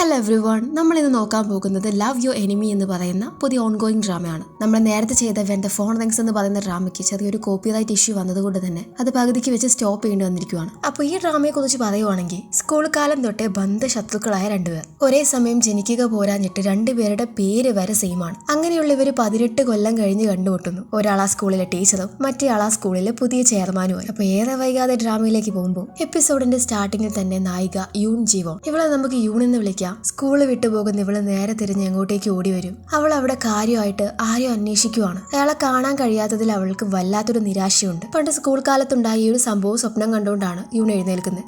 Hello every one, നമ്മളിന്ന് നോക്കാൻ പോകുന്നത് ലവ് യുവർ എനിമി എന്ന് പറയുന്ന പുതിയ ഓൺഗോയിങ് ഡ്രാമയാണ്. നമ്മൾ നേരത്തെ ചെയ്ത വെൻ ദ ഫോൺ റിങ്സ് എന്ന് പറയുന്ന ഡ്രാമയ്ക്ക് ചെറിയൊരു കോപ്പിറൈറ്റ് ഇഷ്യൂ വന്നതുകൊണ്ട് തന്നെ അത് പകുതിക്ക് വെച്ച് സ്റ്റോപ്പ് ചെയ്യേണ്ടി വന്നിരിക്കുകയാണ്. അപ്പോൾ ഈ ഡ്രാമയെ കുറിച്ച് പറയുവാണെങ്കിൽ സ്കൂൾ കാലം തൊട്ടേ ബന്ധശത്രുക്കളായ രണ്ടുപേർ ഒരേ സമയം ജനിക്കുക പോരാഞ്ഞിട്ട് രണ്ടുപേരുടെ പേര് വരെ സെയിം ആണ്. അങ്ങനെയുള്ള ഇവർ 18 കൊല്ലം കഴിഞ്ഞ് കണ്ടുമുട്ടുന്നു. ഒരാൾ ആ സ്കൂളിലെ ടീച്ചറും മറ്റേ ആൾ ആ സ്കൂളിലെ പുതിയ ചെയർമാനുമായി. അപ്പോൾ ഏറെ വൈകാതെ ഡ്രാമയിലേക്ക് പോകുമ്പോൾ എപ്പിസോഡിന്റെ സ്റ്റാർട്ടിങ്ങിൽ തന്നെ നായിക യൂൺ ജീവോൺ, ഇവളെ നമുക്ക് യൂൺ എന്ന് വിളിക്കാം. സ്കൂള് വിട്ടുപോകുന്ന ഇവള് നേരെ തിരിഞ്ഞ് എങ്ങോട്ടേക്ക് ഓടി വരും. അവൾ അവിടെ കാര്യമായിട്ട് ആരെയോ അന്വേഷിക്കുവാണ്. അയാളെ കാണാൻ കഴിയാത്തതിൽ അവൾക്ക് വല്ലാത്തൊരു നിരാശയുണ്ട്. പണ്ട് സ്കൂൾ കാലത്തുണ്ടായ ഈ ഒരു സംഭവം സ്വപ്നം കണ്ടുകൊണ്ടാണ് യൂൺ എഴുന്നേൽക്കുന്നത്.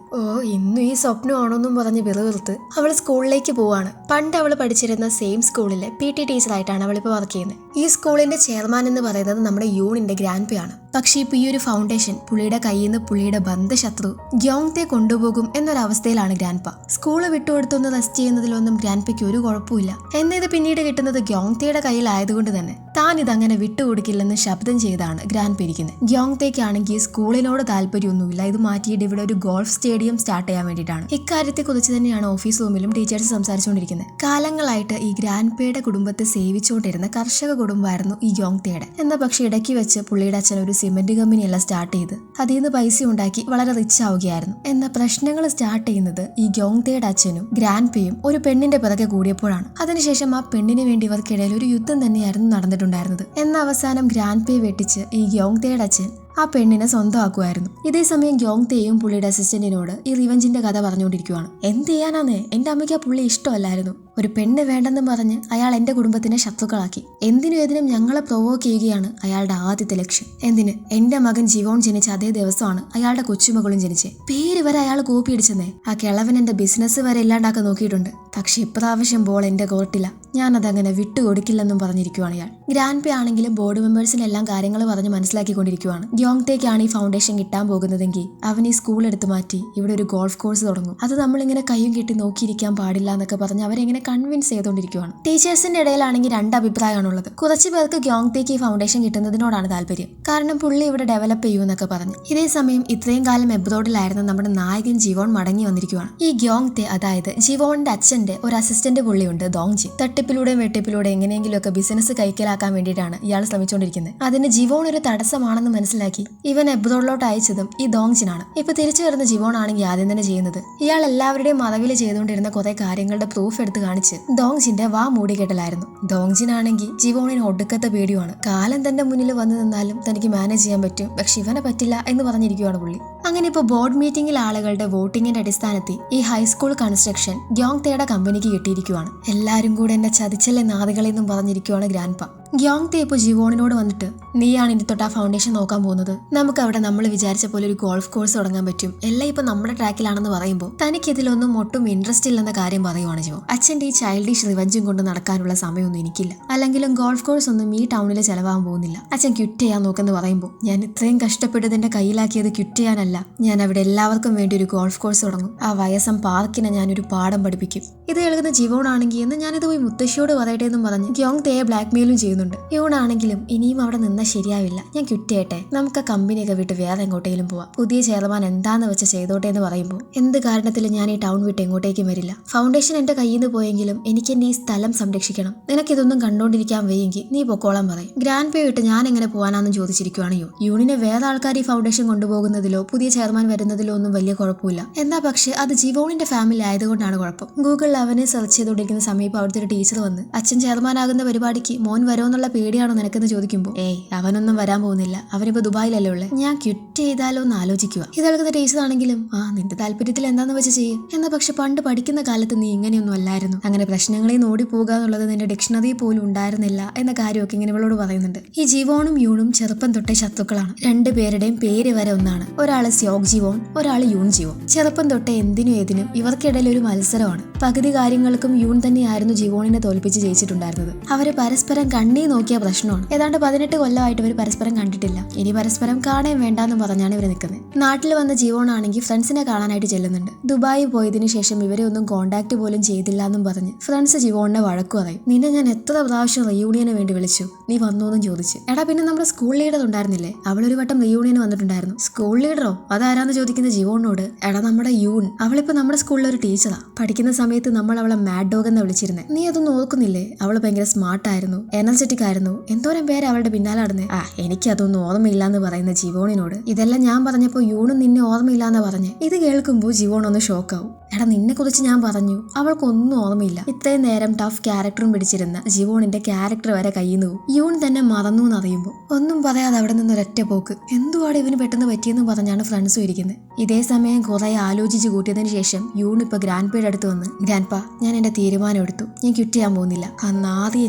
ഇന്നും ഈ സ്വപ്നമാണോന്നും പറഞ്ഞ് വെറുതെറുത്ത് അവൾ സ്കൂളിലേക്ക് പോവാണ്. പണ്ട് അവൾ പഠിച്ചിരുന്ന സെയിം സ്കൂളിലെ PT ടീച്ചറായിട്ടാണ് അവളിപ്പോൾ വർക്ക് ചെയ്യുന്നത്. ഈ സ്കൂളിന്റെ ചെയർമാൻ എന്ന് പറയുന്നത് നമ്മുടെ യൂണിന്റെ ഗ്രാൻഡ് പേ ആണ്. പക്ഷേ ഇപ്പൊ ഈ ഒരു ഫൗണ്ടേഷൻ പുള്ളിയുടെ കയ്യിൽ നിന്ന് പുള്ളിയുടെ ബന്ധശത്രു ഗ്യോങ്തെ കൊണ്ടുപോകും എന്നൊരവസ്ഥയിലാണ് ഗ്രാൻഡ് പാ. സ്കൂള് വിട്ടുകൊടുത്തൊന്ന് റെസ്റ്റ് ചെയ്യുന്നതിലൊന്നും ഗ്രാൻഡ് പേക്ക് ഒരു കുഴപ്പമില്ല. എന്നിത് പിന്നീട് കിട്ടുന്നത് ഗ്യോങ്തയുടെ കയ്യിലായതുകൊണ്ട് തന്നെ താൻ ഇതങ്ങനെ വിട്ടുകൊടുക്കില്ലെന്ന് ശബ്ദം ചെയ്താണ് ഗ്രാൻഡ് പേ ഇരിക്കുന്നത്. ഗ്യോങ്തയ്ക്കാണെങ്കിൽ സ്കൂളിനോട് താല്പര്യമൊന്നുമില്ല. ഇത് മാറ്റിയിട്ട് ഇവിടെ ഒരു ഗോൾഫ് സ്റ്റേഡിയം സ്റ്റാർട്ട് ചെയ്യാൻ വേണ്ടിയിട്ടാണ്. ഇക്കാര്യത്തെ കുറിച്ച് തന്നെയാണ് ഓഫീസ് റൂമിലും ടീച്ചേഴ്സ് സംസാരിച്ചുകൊണ്ടിരിക്കുന്നത്. കാലങ്ങളായിട്ട് ഈ ഗ്രാൻഡ് പേയുടെ കുടുംബത്തെ സേവിച്ചുകൊണ്ടിരുന്ന കർഷക കുടുംബമായിരുന്നു ഈ ഗ്യോങ്തയുടെ. എന്നാൽ പക്ഷെ ഇടയ്ക്ക് വെച്ച് പുള്ളിയുടെ അച്ഛൻ ഒരു സിമെന്റ് കമ്പനിയെല്ലാം സ്റ്റാർട്ട് ചെയ്ത് അതിൽ നിന്ന് പൈസ ഉണ്ടാക്കി വളരെ റിച്ച് ആവുകയായിരുന്നു. എന്നാൽ പ്രശ്നങ്ങൾ സ്റ്റാർട്ട് ചെയ്യുന്നത് ഈ ഗ്യോങ്തയുടെ അച്ഛനും ഗ്രാൻഡ് പേയും ഒരു പെണ്ണിന്റെ പിറകെ കൂടിയപ്പോഴാണ്. അതിനുശേഷം ആ പെണ്ണിന് വേണ്ടി ഇവർക്കിടയിൽ ഒരു യുദ്ധം തന്നെയായിരുന്നു നടന്നിട്ടുണ്ടായിരുന്നത്. എന്ന അവസാനം ഗ്രാൻഡ് പേ വെട്ടിച്ച് ഈ ഗ്യോങ്തയുടെ അച്ഛൻ ആ പെണ്ണിനെ സ്വന്തമാക്കുമായിരുന്നു. ഇതേസമയം ഗ്യോങ്തയും പുള്ളിയുടെ അസിസ്റ്റന്റിനോട് ഈ റിവഞ്ചിന്റെ കഥ പറഞ്ഞുകൊണ്ടിരിക്കുവാണ്. എന്ത് ചെയ്യാനാന്നേ, എന്റെ അമ്മയ്ക്ക് ആ പുള്ളി ഇഷ്ടമല്ലായിരുന്നു. ഒരു പെണ്ണ് വേണ്ടെന്ന് പറഞ്ഞ് അയാൾ എന്റെ കുടുംബത്തിനെ ശത്രുക്കളാക്കി. എന്തിനും ഏതിനും ഞങ്ങളെ പ്രൊവോക്ക് ചെയ്യുകയാണ് അയാളുടെ ആദ്യത്തെ ലക്ഷ്യം. എന്തിന്, എന്റെ മകൻ ജീവോൺ ജനിച്ച അതേ ദിവസമാണ് അയാളുടെ കൊച്ചുമകളും ജനിച്ചത്. പേര് വരെ അയാൾ കോപ്പി അടിച്ചെന്നേ. ആ കിളവൻ എന്റെ ബിസിനസ് വരെ ഇല്ലാണ്ടാക്കാൻ നോക്കിയിട്ടുണ്ട്. പക്ഷെ ഇപ്രാവശ്യം ബോൾ എന്റെ കോർട്ടില്ല, ഞാനതങ്ങനെ വിട്ടുകൊടുക്കില്ലെന്നും പറഞ്ഞിരിക്കുവാണ് ഇയാൾ. ഗ്രാൻഡ് പേ ആണെങ്കിലും ബോർഡ് മെമ്പേഴ്സിനെല്ലാം കാര്യങ്ങൾ പറഞ്ഞ് മനസ്സിലാക്കിക്കൊണ്ടിരിക്കുവാണ്. ഗ്യോങ്തയ്ക്കാണ് ഈ ഫൗണ്ടേഷൻ കിട്ടാൻ പോകുന്നതെങ്കിൽ അവൻ ഈ സ്കൂൾ എടുത്ത് മാറ്റി ഇവിടെ ഒരു ഗോൾഫ് കോഴ്സ് തുടങ്ങും. അത് നമ്മളിങ്ങനെ കയ്യും കെട്ടി നോക്കിയിരിക്കാൻ പാടില്ല എന്നൊക്കെ പറഞ്ഞ് അവരെങ്ങനെ കൺവിൻസ് ചെയ്തുകൊണ്ടിരിക്കുവാണ്. ടീച്ചേഴ്സിന്റെ ഇടയിലാണെങ്കിൽ രണ്ട് അഭിപ്രായമാണുള്ളത്. കുറച്ച് പേർക്ക് ഗ്യോങ്തയ്ക്ക് ഈ ഫൗണ്ടേഷൻ കിട്ടുന്നതിനോടാണ് താല്പര്യം. കാരണം പുള്ളി ഇവിടെ ഡെവലപ്പ് ചെയ്യുമെന്നൊക്കെ പറഞ്ഞു. ഇതേ സമയം ഇത്രയും കാലം എബ്രോഡിലായിരുന്ന നമ്മുടെ നായകൻ ജീവോൺ മടങ്ങി വന്നിരിക്കുവാണ്. ഈ ഗ്യോങ്തെ, അതായത് ജീവോണിന്റെ അച്ഛന്റെ ഒരു അസിസ്റ്റന്റ് പുള്ളിയുണ്ട് ദോങ്ജി. തട്ടിപ്പിലൂടെയും വെട്ടിപ്പിലൂടെ എങ്ങനെയെങ്കിലുമൊക്കെ ബിസിനസ് കൈക്കലാക്കാൻ വേണ്ടിയിട്ടാണ് ഇയാൾ ശ്രമിച്ചുകൊണ്ടിരിക്കുന്നത്. അതിന് ജീവോൺ ഒരു തടസ്സമാണെന്ന് മനസ്സിലാക്കി ഇവൻ എബ്രോഡിലോട്ട് അയച്ചതും ഈ ദോങ്ജിനാണ്. ഇപ്പൊ തിരിച്ചു വരുന്ന ജീവോൺ ആണെങ്കിൽ ആദ്യം തന്നെ ചെയ്യുന്നത് ഇയാൾ എല്ലാവരുടെയും മറവിൽ ചെയ്തുകൊണ്ടിരുന്ന കുറെ കാര്യങ്ങളുടെ പ്രൂഫ് എടുത്ത് കാണിച്ച് ദോങ്ജിന്റെ വാ മൂടിക്കെട്ടലായിരുന്നു. ദോങ്ജിനാണെങ്കിൽ ജീവോണിന് ഒടുക്കത്തെ പേടിയുമാണ്. കാലം തന്റെ മുന്നിൽ വന്നു നിന്നാലും തനിക്ക് മാനേജ് ചെയ്യാൻ പറ്റും, പക്ഷെ ഇവനെ പറ്റില്ല എന്ന് പറഞ്ഞിരിക്കുവാണ് പുള്ളി. അങ്ങനെ ഇപ്പോൾ ബോർഡ് മീറ്റിംഗിൽ ആളുകളുടെ വോട്ടിങ്ങിന്റെ അടിസ്ഥാനത്തിൽ ഈ ഹൈസ്കൂൾ കൺസ്ട്രക്ഷൻ ഗ്യോങ്തയുടെ കമ്പനിക്ക് കിട്ടിയിരിക്കുവാണ്. എല്ലാരും കൂടെ എന്നെ ചതിച്ചല്ലേ നാദികളെന്നും പറഞ്ഞിരിക്കുവാണ് ഗ്രാൻഡ് പാ. ഗ്യോങ്തെ ഇപ്പോൾ ജീവോണിനോട് വന്നിട്ട്, നീയാണ് ഇനി തൊട്ട് ആ ഫൗണ്ടേഷൻ നോക്കാൻ പോകുന്നത്. നമുക്ക് അവിടെ നമ്മൾ വിചാരിച്ച പോലെ ഒരു ഗോൾഫ് കോഴ്സ് തുടങ്ങാൻ പറ്റും. എല്ലാം ഇപ്പൊ നമ്മുടെ ട്രാക്കിലാണെന്ന് പറയുമ്പോൾ തനിക്ക് ഇതിലൊന്നും ഒട്ടും ഇൻട്രസ്റ്റ് ഇല്ലെന്ന കാര്യം പറയുവാണ് ജീവോ. അച്ഛന്റെ ഈ ചൈൽഡിഷ് റിവഞ്ചും കൊണ്ട് നടക്കാനുള്ള സമയമൊന്നും എനിക്കില്ല. അല്ലെങ്കിലും ഗോൾഫ് കോഴ്സ് ഒന്നും ഈ ടൗണിൽ ചെലവാകാൻ പോകുന്നില്ല. അച്ഛൻ ക്വിറ്റ് ചെയ്യാൻ നോക്കെന്ന് പറയുമ്പോൾ ഞാൻ ഇത്രയും കഷ്ടപ്പെട്ടത് എന്റെ കയ്യിലാക്കിയത് ക്വിറ്റ് ചെയ്യാനല്ല. ഞാൻ അവിടെ എല്ലാവർക്കും വേണ്ടി ഒരു ഗോൾഫ് കോഴ്സ് തുടങ്ങും. ആ വയസ്സം പാർക്കിനെ ഞാനൊരു പാഠം പഠിപ്പിക്കും. ഇത് കേൾക്കുന്ന ജീവോൺ ആണെങ്കിൽ എന്ന് ഞാനിത് പോയി മുത്തശ്ശിയോട് പറയട്ടെ എന്നും പറഞ്ഞ് ഗ്യോങ്തയെ ബ്ലാക്ക്മെയിലും ചെയ്യുന്നുണ്ട്. യൂണാണെങ്കിലും ഇനിയും അവിടെ നിന്നാൽ ശരിയാവില്ല, ഞാൻ ക്വിറ്റ് ചെയ്യട്ടെ, നമുക്ക് ആ കമ്പനിയൊക്കെ വിട്ട് വേറെ എങ്ങോട്ടേലും പോവാം. പുതിയ ചെയർമാൻ എന്താന്ന് വെച്ച് ചെയ്തോട്ടെ എന്ന് പറയുമ്പോൾ എന്ത് കാരണത്തിലും ഞാൻ ഈ ടൗൺ വിട്ട് എങ്ങോട്ടേക്കും വരില്ല. ഫൗണ്ടേഷൻ എന്റെ കയ്യിൽ നിന്ന് പോയെങ്കിലും എനിക്ക് എന്റെ ഈ സ്ഥലം സംരക്ഷിക്കണം. നിനക്കിതൊന്നും കണ്ടോണ്ടിരിക്കാൻ വയ്യെങ്കിൽ നീ പൊക്കോളാൻ പറയും. ഗ്രാൻഡ് പേ വിട്ട് ഞാൻ എങ്ങനെ പോകാനാന്ന് ചോദിച്ചിരിക്കുവാണ് യൂണിനെ വേറെ ആൾക്കാർ ഈ ഫൗണ്ടേഷൻ കൊണ്ടുപോകുന്നതിലോ പുതിയ ചെയർമാൻ വരുന്നതിലോ ഒന്നും വലിയ കുഴപ്പമില്ല. എന്നാ പക്ഷെ അത് ജീവോണിന്റെ ഫാമിലി ആയതുകൊണ്ടാണ് കുഴപ്പം. ഗൂഗിളിൽ അവനെ സെർച്ച് ചെയ്തുകൊണ്ടിരിക്കുന്ന സമയത്ത് അവിടുത്തെ ഒരു ടീച്ചർ വന്ന്, അച്ഛൻ ചെയർമാൻ ആകുന്ന പരിപാടിക്ക് മോൻ വരുമെന്നുള്ള പേടിയാണോ നിനക്കെന്ന് ചോദിക്കുമ്പോൾ, അവനൊന്നും വരാൻ പോകുന്നില്ല, അവനിപ്പോ ദുബായിലല്ലേ ഉള്ളേ, ഞാൻ ക്വിറ്റ് ചെയ്താലോ എന്ന് ആലോചിക്കുക. ഇത് കേൾക്കുന്ന ടീച്ചർ ആണെങ്കിലും നിന്റെ താല്പര്യത്തിൽ എന്താന്ന് വെച്ച് ചെയ്യും. എന്നാ പക്ഷെ പണ്ട് പഠിക്കുന്ന കാലത്ത് നീ ഇങ്ങനെയൊന്നും അല്ലായിരുന്നു. അങ്ങനെ പ്രശ്നങ്ങളിൽ നിന്ന് ഓടിപ്പോകുക എന്നുള്ളത് നിന്റെ ഡിക്ഷണറി പോലും ഉണ്ടായിരുന്നില്ല എന്ന കാര്യമൊക്കെ ഇങ്ങനെ ഇവളോട് പറയുന്നുണ്ട്. ഈ ജീവോണും യൂണും ചെറുപ്പം തൊട്ടേ ശത്രുക്കളാണ്. രണ്ടുപേരുടെയും പേര് വരെ ഒന്നാണ്. ഒരാള് സ്യോഗ് ജീവോൺ, ഒരാള് യൂൺ ജീവോൺ. ചെറുപ്പം തൊട്ടേ എന്തിനും ഏതിനും ഇവർക്കിടയിൽ ഒരു മത്സരമാണ്. പകുതി കാര്യങ്ങൾക്കും യൂൺ തന്നെയായിരുന്നു ജീവോണിനെ തോൽപ്പിച്ച് ജയിച്ചിട്ടുണ്ടായിരുന്നത്. അവര് പരസ്പരം കണ്ണീ നോക്കിയ പ്രശ്നമാണ്. ഏതാണ്ട് 18 കൊല്ലമായിട്ട് ഇവർ പരസ്പരം കണ്ടിട്ടില്ല. ഇനി പരസ്പരം കാണാൻ വേണ്ടാന്ന് പറഞ്ഞാണ് ഇവർ നിൽക്കുന്നത്. നാട്ടിൽ വന്ന ജീവോൺ ആണെങ്കിൽ ഫ്രണ്ട്സിനെ കാണാനായിട്ട് ചെല്ലുന്നുണ്ട്. ദുബായി പോയതിനു ശേഷം ഇവരെ ഒന്നും കോണ്ടാക്ട് പോലും ചെയ്തില്ല എന്നും പറഞ്ഞ് ഫ്രണ്ട്സ് ജീവോണിനെ വഴക്കു പറയും. നിന്നെ ഞാൻ എത്ര പ്രാവശ്യം റീയൂണിയന് വേണ്ടി വിളിച്ചു, നീ നീ വന്നോന്നും ചോദിച്ചു. എടാ പിന്നെ നമ്മുടെ സ്കൂൾ ലീഡർ ഉണ്ടായിരുന്നില്ലേ, അവളൊരു വട്ടം റീയൂണിയന് വന്നിട്ടുണ്ടായിരുന്നു. സ്കൂൾ ലീഡറോ? അതാരാന്ന് ചോദിക്കുന്ന ജീവനോട്. എടാ നമ്മുടെ യൂൺ, അവളിപ്പോ നമ്മുടെ സ്കൂളിലെ ഒരു ടീച്ചറാ. പഠിക്കുന്ന സമയത്ത് നമ്മൾ അവളെ മാഡ് ഡോഗ് എന്ന് വിളിച്ചിരുന്നേ. നീ അതൊന്നും ഓർക്കുന്നില്ലേ? അവള് ഭയങ്കര സ്മാർട്ടായിരുന്നു, എനർജറ്റിക് ആയിരുന്നു, എന്തോരം പേര് അവളുടെ പിന്നാലെ നടന്നേ. എനിക്ക് അതൊന്നും ഓർമ്മയില്ലാന്ന് പറയുന്ന ജീവോണിനോട് ഇതെല്ലാം ഞാൻ പറഞ്ഞപ്പോ യൂണും നിന്നെ ഓർമ്മയില്ലാന്ന് പറഞ്ഞ്. ഇത് കേൾക്കുമ്പോൾ ജീവോൺ ഒന്ന് ഷോക്കാവും. എടാ നിന്നെ കുറിച്ച് ഞാൻ പറഞ്ഞു, അവൾക്കൊന്നും ഓർമ്മയില്ല. ഇത്രയും നേരം ടഫ് ക്യാരക്ടറും പിടിച്ചിരുന്ന ജീവോണിന്റെ ക്യാരക്ടർ വരെ കയ്യിന്ന് പോകും. യൂൺ തന്നെ മറന്നു എന്നറിയുമ്പോൾ ഒന്നും പറയാതെ അവിടെ നിന്ന് ഒരൊറ്റ പോക്ക്. എന്തുവാണ് ഇവന് പെട്ടെന്ന് പറ്റിയെന്ന് പറഞ്ഞാണ് ഫ്രണ്ട്സും ഇരിക്കുന്നത്. ഇതേ സമയം കുറെ ആലോചിച്ച് കൂട്ടിയതിനു ശേഷം യൂൺ ഇപ്പൊ ഗ്രാൻഡ് പേയുടെ അടുത്ത് വന്ന്, ഗ്രാൻഡ് പാ ഞാൻ എന്റെ തീരുമാനം എടുത്തു, ഞാൻ ക്വിറ്റ് ചെയ്യാൻ പോകുന്നില്ല. അന്നാദ്യം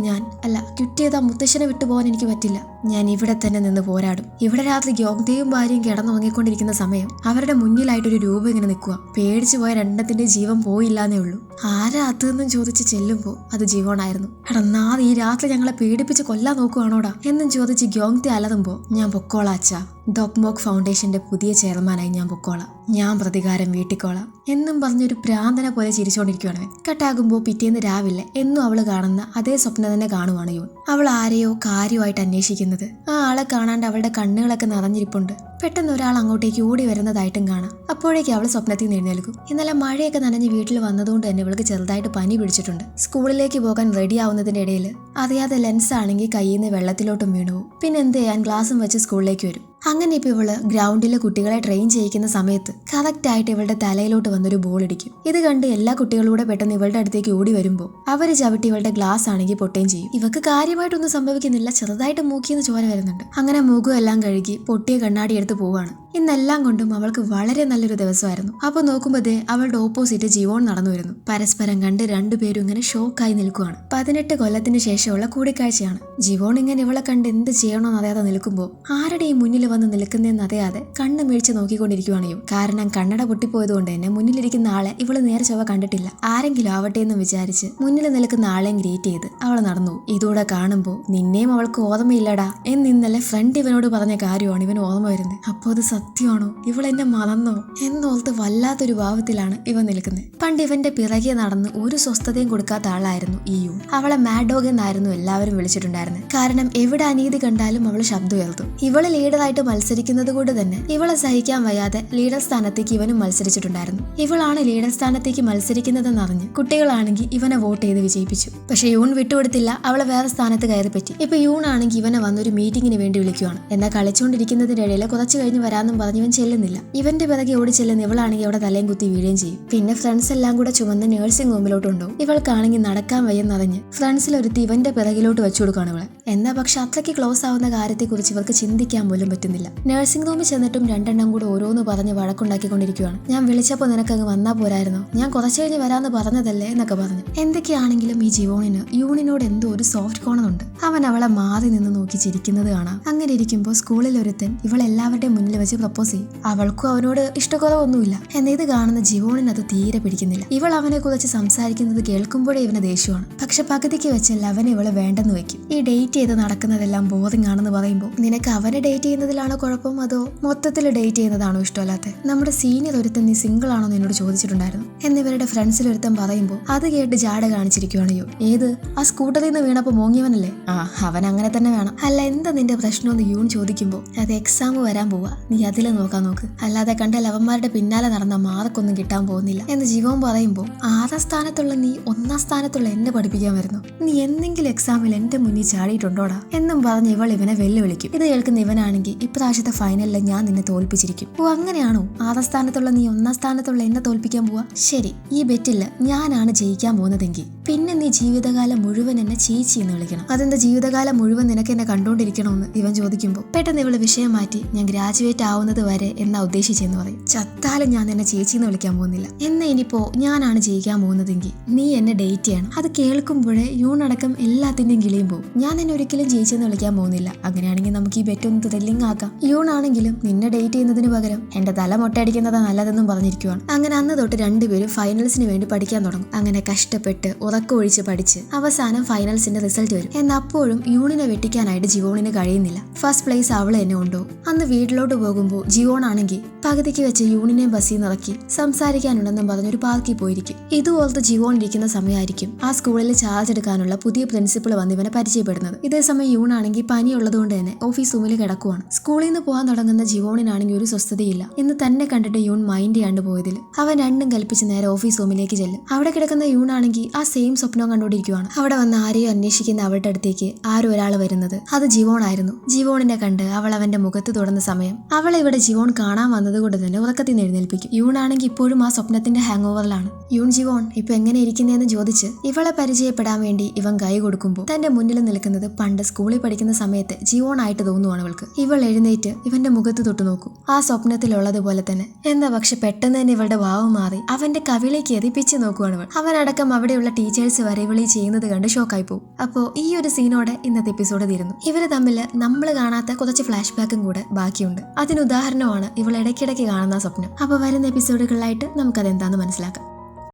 ക്വിറ്റ് ചെയ്താൽ മുത്തശ്ശനെ വിട്ടുപോകാൻ എനിക്ക് പറ്റില്ല. ഞാൻ ഇവിടെ തന്നെ നിന്ന് പോരാടും. ഇവിടെ രാത്രി ഗ്യോങ്തയും ഭാര്യയും കിടന്നുറങ്ങിക്കൊണ്ടിരിക്കുന്ന സമയം അവരുടെ മുന്നിലായിട്ടൊരു രൂപം ഇങ്ങനെ നിൽക്കുക. പേടിച്ചു പോയ രണ്ടത്തിന്റെ ജീവൻ പോയില്ലാന്നേ ഉള്ളൂ. ആരാ അതെന്നും ചോദിച്ച് ചെല്ലുമ്പോ അത് ജീവനായിരുന്നു. എടാ ഈ രാത്രി ഞങ്ങളെ പേടിപ്പിച്ച് കൊല്ലാൻ നോക്കുവാണോടാ എന്നും ചോദിച്ച് ഗ്യോങ്തെ അലറുമ്പോ, ഞാൻ പൊക്കോളാം അച്ഛാ, ഡോക്മോക്ക് ഫൗണ്ടേഷന്റെ പുതിയ ചെയർമാനായി ഞാൻ പൊക്കോളാം, ഞാൻ പ്രതികാരം വീട്ടിക്കോളാം എന്നും പറഞ്ഞൊരു പ്രാന്തനെ പോലെ ചിരിച്ചോണ്ടിരിക്കുവാണ്. കട്ടാകുമ്പോ പിറ്റേന്ന് രാവിലെ എന്നും അവള് കാണുന്ന അതേ സ്വപ്നം തന്നെ കാണുവാണ് യൂൺ. അവൾ ആരെയോ കാര്യമായിട്ട് അന്വേഷിക്കുന്നത്. ആ ആളെ കാണാണ്ട് അവളുടെ കണ്ണുകളൊക്കെ നിറഞ്ഞിരിപ്പുണ്ട്. പെട്ടെന്ന് ഒരാൾ അങ്ങോട്ടേക്ക് ഓടി വരുന്നതായിട്ടും കാണാം. അപ്പോഴേക്ക് അവൾ സ്വപ്നത്തിൽ നിന്ന് എഴുന്നേൽക്കും. ഇന്നലെ മഴയൊക്കെ നനഞ്ഞ് വീട്ടിൽ വന്നതുകൊണ്ട് തന്നെ ഇവൾക്ക് ചെറുതായിട്ട് പനി പിടിച്ചിട്ടുണ്ട്. സ്കൂളിലേക്ക് പോകാൻ റെഡി ആവുന്നതിന്റെ ഇടയിൽ അറിയാതെ ലെൻസ് ആണെങ്കിൽ കയ്യിൽ നിന്ന് വെള്ളത്തിലോട്ടും വീണു. പിന്നെ എന്ത് ചെയ്യാൻ, ഗ്ലാസും വെച്ച് സ്കൂളിലേക്ക് വരും. അങ്ങനെ ഇപ്പൊ ഇവള് ഗ്രൗണ്ടിലെ കുട്ടികളെ ട്രെയിൻ ചെയ്യിക്കുന്ന സമയത്ത് കറക്റ്റ് ആയിട്ട് ഇവളുടെ തലയിലോട്ട് വന്നൊരു ബോൾ ഇടിക്കും. ഇത് കണ്ട് എല്ലാ കുട്ടികളൂടെ പെട്ടെന്ന് ഇവളുടെ അടുത്തേക്ക് ഓടി വരുമ്പോൾ അവര് ചവിട്ടി ഇവളുടെ ഗ്ലാസ് ആണെങ്കിൽ പൊട്ടുകയും ചെയ്യും. ഇവക്ക് കാര്യമായിട്ടൊന്നും സംഭവിക്കുന്നില്ല, ചെറുതായിട്ട് മൂക്കിന്ന് ചോര വരുന്നുണ്ട്. അങ്ങനെ മുഖം എല്ലാം കഴുകി പൊട്ടിയ കണ്ണാടി എടുത്ത് പോവാണ്. ഇന്നെല്ലാം കൊണ്ടും അവൾക്ക് വളരെ നല്ലൊരു ദിവസമായിരുന്നു. അപ്പൊ നോക്കുമ്പോഴേ അവളുടെ ഓപ്പോസിറ്റ് ജീവോൺ നടന്നു വരുന്നു. പരസ്പരം കണ്ട് രണ്ടുപേരും ഇങ്ങനെ ഷോക്കായി നിൽക്കുവാണ്. 18 കൊല്ലത്തിന് ശേഷമുള്ള കൂടിക്കാഴ്ചയാണ്. ജീവോൺ ഇങ്ങനെ ഇവളെ കണ്ട് എന്ത് ചെയ്യണമെന്ന് അറിയാതെ നിൽക്കുമ്പോൾ ആരുടെ ഈ മുന്നിൽ വന്ന് നിൽക്കുന്നതെന്ന് അറിയാതെ കണ്ണ് മേടിച്ച് നോക്കിക്കൊണ്ടിരിക്കുവാണ്. കാരണം കണ്ണട പൊട്ടിപ്പോയത് കൊണ്ട് തന്നെ മുന്നിലിരിക്കുന്ന ആളെ ഇവള് നേരെ ചൊവ്വ കണ്ടിട്ടില്ല. ആരെങ്കിലും ആവട്ടെ എന്ന് വിചാരിച്ച് മുന്നിൽ നിൽക്കുന്ന ആളെയും ഗ്രേറ്റ് ചെയ്ത് അവൾ നടന്നു. ഇതോടെ കാണുമ്പോൾ നിന്നെയും അവൾക്ക് ഓർമ്മയില്ലടാ എന്ന് ഇന്നലെ ഫ്രണ്ട് ഇവനോട് പറഞ്ഞ കാര്യമാണ് ഇവൻ ഓർമ്മ വരുന്നത്. അപ്പോ അത് സത്യമാണോ, ഇവൾ എന്നെ മറന്നോ എന്നോർത്ത് വല്ലാത്തൊരു ഭാവത്തിലാണ് ഇവൻ നിൽക്കുന്നത്. പണ്ട് ഇവന്റെ പിറകെ നടന്ന് ഒരു സ്വസ്ഥതയും കൊടുക്കാത്ത ആളായിരുന്നു ഈ യൂൺ. അവളെ മാഡ് ഡോഗ് എന്നായിരുന്നു എല്ലാവരും വിളിച്ചിട്ടുണ്ടായിരുന്നത്. കാരണം എവിടെ അനീതി കണ്ടാലും അവൾ ശബ്ദം ഉയർത്തും. ഇവള് ലീഡറായിട്ട് മത്സരിക്കുന്നത് കൊണ്ട് തന്നെ ഇവളെ സഹിക്കാൻ വയ്യാതെ ലീഡർ സ്ഥാനത്തേക്ക് ഇവനും മത്സരിച്ചിട്ടുണ്ടായിരുന്നു. ഇവളാണ് ലീഡർ സ്ഥാനത്തേക്ക് മത്സരിക്കുന്നതെന്ന് അറിഞ്ഞ് കുട്ടികളാണെങ്കിൽ ഇവനെ വോട്ട് ചെയ്ത് വിജയിപ്പിച്ചു. പക്ഷെ യൂൺ വിട്ടുകൊടുത്തില്ല, അവളെ വേറെ സ്ഥാനത്ത് കയറി പറ്റി. ഇപ്പൊ യൂൺ ആണെങ്കിൽ ഇവനെ വന്നൊരു മീറ്റിങ്ങിന് വേണ്ടി വിളിക്കുവാണ്. എന്നാൽ കളിച്ചുകൊണ്ടിരിക്കുന്നതിന്റെ ഇടയിൽ കുറച്ച് കഴിഞ്ഞ് വരാമെന്നും പറഞ്ഞ് ഇവൻ ചെല്ലുന്നില്ല. ഇവന്റെ പിറകെ ഓടി ചെല്ലുന്ന ഇവളാണെങ്കിൽ അവിടെ തലയും കുത്തി വീഴുകയും ചെയ്യും. പിന്നെ ഫ്രണ്ട്സ് എല്ലാം കൂടെ ചുമന്ന് നഴ്സിംഗ് ഹോമിലോട്ട് ഉണ്ടാവും. ഇവൾക്കാണെങ്കിൽ നടക്കാൻ വയ്യെന്നറിഞ്ഞ് ഫ്രണ്ട്സിലൊരുത്തി ഇവന്റെ പിറകിലോട്ട് വെച്ചു കൊടുക്കുകയാണ് ഇവളെ. എന്നാ പക്ഷെ അത്രയ്ക്ക് ക്ലോസ് ആവുന്ന കാര്യത്തെക്കുറിച്ച് ഇവർക്ക് ചിന്തിക്കാൻ പോലും പറ്റുന്നില്ല. നഴ്സിംഗ് റൂമിൽ ചെന്നിട്ടും രണ്ടെണ്ണം കൂടെ ഓരോന്ന് പറഞ്ഞ് വഴക്കുണ്ടാക്കിക്കൊണ്ടിരിക്കുകയാണ്. ഞാൻ വിളിച്ചപ്പോൾ നിനക്കങ്ങ് വന്നാ പോരായിരുന്നോ, ഞാൻ കുറച്ച് കഴിഞ്ഞ് വരാന്ന് പറഞ്ഞതല്ലേ എന്നൊക്കെ പറഞ്ഞു. എന്തൊക്കെയാണെങ്കിലും ഈ ജീവോണിന് യൂണിനോട് എന്തോ ഒരു സോഫ്റ്റ് കോണുണ്ട്. അവൻ അവളെ മാറി നിന്ന് നോക്കി ചിരിക്കുന്നത് കാണാം. അങ്ങനെ ഇരിക്കുമ്പോൾ സ്കൂളിൽ ഒരുത്തൻ ഇവളെല്ലാവരുടെയും മുന്നിൽ വെച്ച് പ്രപ്പോസ് ചെയ്യും. അവൾക്കും അവനോട് ഇഷ്ടക്കുറവൊന്നുമില്ല. എന്നാൽ ഇത് കാണുന്ന ജീവോണിന് അത് തീരെ പിടിക്കുന്നില്ല. ഇവൾ അവനെ കുറിച്ച് സംസാരിക്കുന്നത് കേൾക്കുമ്പോഴേ ഇവന് ദേഷ്യമാണ്. പക്ഷെ പകുതിക്ക് വെച്ചല്ല അവൻ ഇവളെ വേണ്ടെന്ന് വെക്കും. ഈ ഡേറ്റ് ചെയ്ത് നടക്കുന്നതെല്ലാം ബോറിംഗ് ആണെന്ന് പറയുമ്പോൾ നിനക്ക് അവനെ ഡേറ്റ് ചെയ്യുന്നതിലാണോ കുഴപ്പം, അതോ മൊത്തത്തിൽ ഡേറ്റ് ചെയ്യുന്നതാണോ ഇഷ്ടമല്ലാത്ത? നമ്മുടെ സീനിയർ ഒരുത്തൻ നീ സിംഗിൾ ആണോ എന്ന് എന്നോട് ചോദിച്ചിട്ടുണ്ടായിരുന്നു എന്നിവരുടെ ഫ്രണ്ട്സിൽ ഒരുത്തൻ പറയുമ്പോൾ അത് കേട്ട് ജാട കാണിച്ചിരിക്കുവാണോ. ഏത് ആ സ്കൂട്ടറിൽ നിന്ന് വീണപ്പോൾ മോങ്ങിയവനല്ലേ? അവൻ അങ്ങനെ തന്നെ വേണം. അല്ല എന്താ നിന്റെ പ്രശ്നമെന്ന് യൂൺ ചോദിക്കുമ്പോൾ അത് എക്സാം വരാൻ പോവാ, നീ അതിൽ നോക്കാൻ നോക്ക്, അല്ലാതെ കണ്ട ലവന്മാരുടെ പിന്നാലെ നടന്ന മാർക്കൊന്നും കിട്ടാൻ പോകുന്നില്ല എന്ന് ജീവൻ പറയുമ്പോൾ 6ാം സ്ഥാനത്തുള്ള നീ 1ാം സ്ഥാനത്തുള്ള എന്നെ പഠിപ്പിക്കാൻ വരുന്നു, നീ എന്തെങ്കിലും എക്സാമിൽ എന്റെ മുന്നിൽ ചാടിയിട്ടുണ്ടോടാ എന്നും പറഞ്ഞ് ഇവൾ ഇവനെ വെല്ലുവിളിക്കും. ഇത് കേൾക്കുന്ന ഇവനാണെങ്കിൽ ഇപ്രാവശ്യത്തെ ഫൈനലിൽ ഞാൻ നിന്നെ തോൽപ്പിച്ചിരിക്കും. ഓ അങ്ങനെയാണോ, 6ാം സ്ഥാനത്തുള്ള നീ 1ാം സ്ഥാനത്തുള്ള എന്നെ തോൽപ്പിക്കാൻ പോവാ? ശരി, ഈ ബെറ്റില് ഞാനാണ് ജയിക്കാൻ പോകുന്നതെങ്കിൽ പിന്നെ നീ ജീവിതകാലം മുഴുവൻ എന്നെ ചേച്ചി എന്ന് വിളിക്കണം. അതെന്താ ജീവിതകാലം മുഴുവൻ നിനക്ക് എന്നെ കണ്ടോണ്ടിരിക്കണമെന്ന് ഇവൻ ചോദിക്കുമ്പോൾ പെട്ടെന്ന് ഇവള് വിഷയം മാറ്റി ഞാൻ ഗ്രാജുവേറ്റ് ആവുന്നത് വരെ എന്നാ ഉദ്ദേശിച്ചെന്ന് പറയും. ചത്താലും ഞാൻ എന്നെ ചേച്ചി എന്ന് വിളിക്കാൻ പോകുന്നില്ല. എന്നാ ഇനിയിപ്പോ ഞാനാണ് ജയിക്കാൻ പോകുന്നതെങ്കിൽ നീ എന്നെ ഡേറ്റ് ചെയ്യണം. അത് കേൾക്കുമ്പോഴേ യൂണടക്കം എല്ലാത്തിന്റെയും കിളിയും പോകും. ഞാൻ എന്നെ ഒരിക്കലും ചേച്ചി എന്ന് വിളിക്കാൻ പോകുന്നില്ല. അങ്ങനെയാണെങ്കിൽ നമുക്ക് ഈ ബെറ്റ് ഒന്ന് ത്രില്ലിംഗ് ആക്കാം. യൂണാണെങ്കിലും നിന്നെ ഡേറ്റ് ചെയ്യുന്നതിന് പകരം എന്റെ തല മൊട്ടയടിക്കുന്നതാ നല്ലതെന്നും പറഞ്ഞിരിക്കുവാണ്. അങ്ങനെ അന്ന് തൊട്ട് രണ്ടുപേരും ഫൈനൽസിന് വേണ്ടി പഠിക്കാൻ തുടങ്ങും. അങ്ങനെ കഷ്ടപ്പെട്ട് ഉറക്കമൊഴിച്ച് പഠിച്ച് അവസാനം ഫൈനൽസിന്റെ റിസൾട്ട് വരും. എന്നപ്പോഴും യൂണിനെ വെട്ടിക്കാനായിട്ട് ജിവോണിന് കഴിയുന്നില്ല. ഫസ്റ്റ് പ്ലേസ് അവള് എന്നെ കൊണ്ടുപോകും. അന്ന് വീട്ടിലോട്ട് പോകുമ്പോൾ ജിവോൺ ആണെങ്കിൽ പകുതിക്ക് വെച്ച് യൂണിനെ ബസ്സിൽ നിറക്കി സംസാരിക്കാനുണ്ടെന്നും പറഞ്ഞൊരു പാർക്കിൽ പോയിരിക്കും. ഇതുപോലത്തെ ജിവോൺ ഇരിക്കുന്ന സമയമായിരിക്കും ആ സ്കൂളിൽ ചാർജ് എടുക്കാനുള്ള പുതിയ പ്രിൻസിപ്പൾ വന്ന് ഇവനെ പരിചയപ്പെടുന്നത്. ഇതേസമയം യൂണാണെങ്കിൽ പനിയുള്ളതുകൊണ്ട് തന്നെ ഓഫീസ് റൂമിൽ കിടക്കുവാണ്. സ്കൂളിൽ നിന്ന് പോകാൻ തുടങ്ങുന്ന ജിവോണിനാണെങ്കിൽ ഒരു സ്വസ്ഥതയില്ല. ഇന്ന് തന്നെ കണ്ടിട്ട് യൂൺ മൈൻഡ് ചെയ്യാണ്ട് പോയതിൽ അവൻ രണ്ടും കൽപ്പിച്ച് നേരെ ഓഫീസ് റൂമിലേക്ക് ചെല്ലും. അവിടെ കിടക്കുന്ന യൂണാണെങ്കിൽ ആ സെയിം സ്വപ്നം കണ്ടുകൊണ്ടിരിക്കുവാണ്. അവിടെ വന്ന് ആരെയോ അന്വേഷിക്കുന്ന അവളുടെ അടുത്തേക്ക് ആരും ഒരാൾ വരുന്നത് അത് ജിവോൺ ആയിരുന്നു. ജിവോണിനെ കണ്ട് അവൾ അവന്റെ മുഖത്ത് തൊടുന്ന സമയം അവളെ ഇവിടെ ജിവോൺ കാണാൻ വന്നത് കൊണ്ട് തന്നെ ഉറക്കത്തിൽ നിന്ന് എഴുന്നേൽപ്പിക്കും. യൂണാണെങ്കിൽ ഇപ്പോഴും ആ സ്വപ്നത്തിന്റെ ഹാങ് ഓവറിലാണ്. യൂൺ ജിവോൺ ഇപ്പൊ എങ്ങനെ ഇരിക്കുന്നതെന്ന് ചോദിച്ച് ഇവളെ പരിചയപ്പെടാൻ വേണ്ടി ഇവൻ കൈ കൊടുക്കുമ്പോൾ തന്റെ മുന്നിൽ നിൽക്കുന്നത് പണ്ട് സ്കൂളിൽ പഠിക്കുന്ന സമയത്ത് ജിവോൺ ആയിട്ട് തോന്നുവാണ് അവൾക്ക്. ഇവൾ എഴുന്നേറ്റ് ഇവന്റെ മുഖത്ത് തൊട്ടു നോക്കും. ആ സ്വപ്നത്തിലുള്ളതുപോലെ തന്നെ. എന്നാ പക്ഷെ പെട്ടെന്ന് തന്നെ ഇവളുടെ ഭാവം മാറി അവന്റെ കവിളിലേക്ക് എതിപ്പിച്ച് നോക്കുവാണ് ഇവൾ. അവനടക്കം അവിടെയുള്ള ടീച്ചേഴ്സ് വരെ ഇവളീ ചെയ്യുന്നത് കണ്ട് ഷോക്കായി പോകും. അപ്പോ ഈ ഒരു സീനോടെ ഇന്നത്തെ എപ്പിസോഡ് തീരുന്നു. ഇവര് തമ്മിൽ നമ്മൾ കാണാത്ത കുറച്ച് ഫ്ലാഷ് ബാക്കും കൂടെ ബാക്കിയുണ്ട്. അതിനുദാഹരണമാണ് ഇവൾ ഇടയ്ക്കിടയ്ക്ക് കാണുന്ന സ്വപ്നം. അപ്പൊ വരുന്ന എപ്പിസോഡുകളിലായിട്ട് നമുക്കതെന്താന്ന് മനസ്സിലാക്കാം.